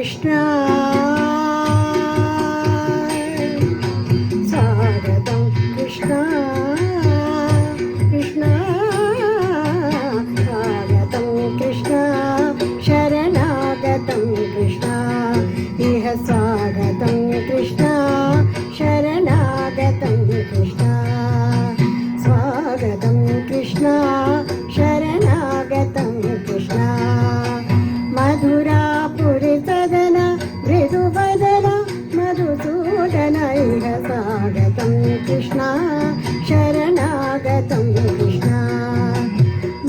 కృష్ణ స్వాగతం కృష్ణ కృష్ణ స్వాగతం కృష్ణ శరణాగతం కృష్ణ ఇహ స్వాగతం కృష్ణ శరణాగతం కృష్ణ స్వాగతం కృష్ణ శరణాగతం కృష్ణ మధురాపురి సదన మృదువదన మధుసూదన ఇహ స్వాగతం కృష్ణ శరణాగతం కృష్ణ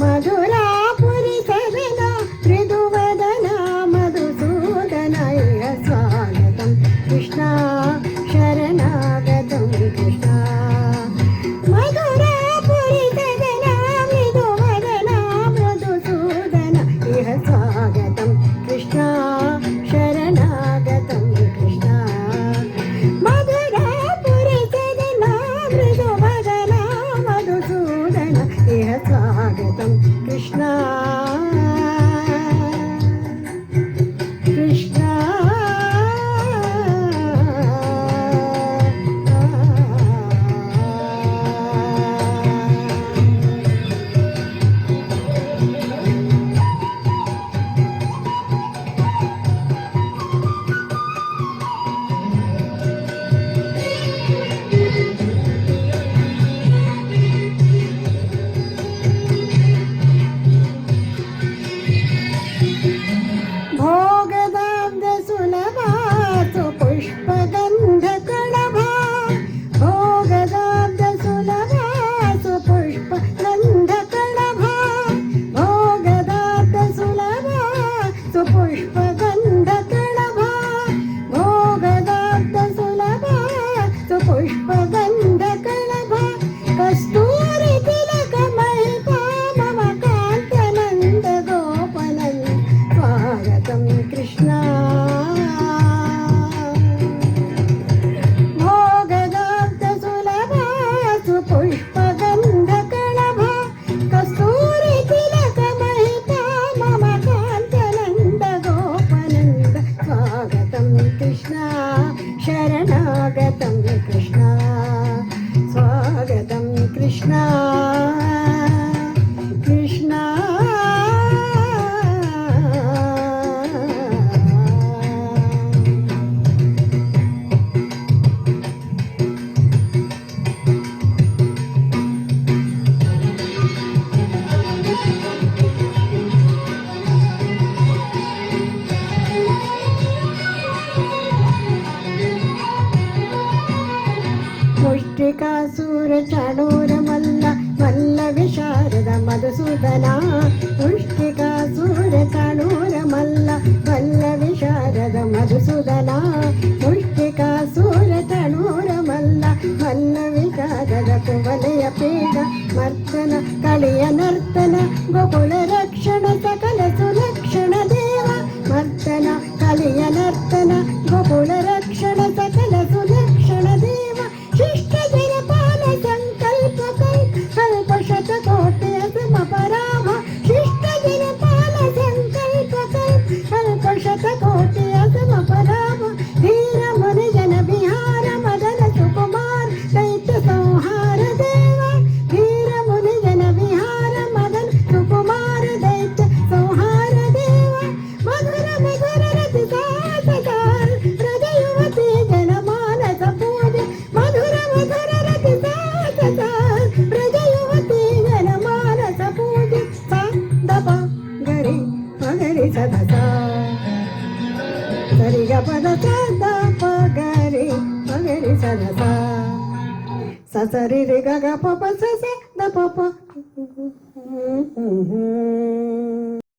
మధురాపురి సదన మృదువదన మధుసూదన ఇహ స్వాగతం కృష్ణ శరణాగతం కృష్ణ మధురాపురి సదన మృదువదన మధుసూదన ఇహ స్వాగతం కృష్ణ శరణాగతం కృష్ణ మధురాపురి సదన మృదువదన మధుసూదన ఇహ స్వాగతం కృష్ణ కృష్ణ పుష్పగంధకళభా కస్తూరి తిలకమై మమ కాంతనంద గోపనం స్వాగతం కృష్ణ భోగదాబ్ద సులభా సుపుష్పగంధకళభా కస్తూరి తిలకమై మమ కాంతనంద గోపనంద స్వాగతం కృష్ణ శరణాగతం కృష్ణ స్వాగతం కృష్ణ కృష్ణ ముష్టికాసుర చడోర మల్ల మల్ల విశారద మధుసూదన ముష్టికాసుర చడోర మల్ల మల్ల విశారద మధుసూదన ముష్టికాసుర చడోర మల్ల మల్ల విశారద కువలయ పీడ మర్దన కలియ నర్తన గోకుల రక్షణ సకల సులక్షణ దేవ మర్దన కలియ నర్తన గోకుల రక్షణ సకల సులక్షణ దేవ शिष्ट जयपाल संकल्प कल्प शतकोटि असमपराभ शिष्ट जयपाल संकल्प कल्प शतकोटि असमपराभ धीर मुनि जन बिहार मदन सुकुमार दैत्य संहार देव धीर मुनि जन बिहार मदन सुकुमार दैत्य संहार देव मधुर मधुर रति सासकार ब्रज युवती जन मानस पूज मधुर मधुर रति सासकार ब्रज युवती जन मानस पूज सा दप गरि मगरि सदसा सरि ग पद सा दप गरि मगरि सदसा ससरि रि ग ग प प स स द प प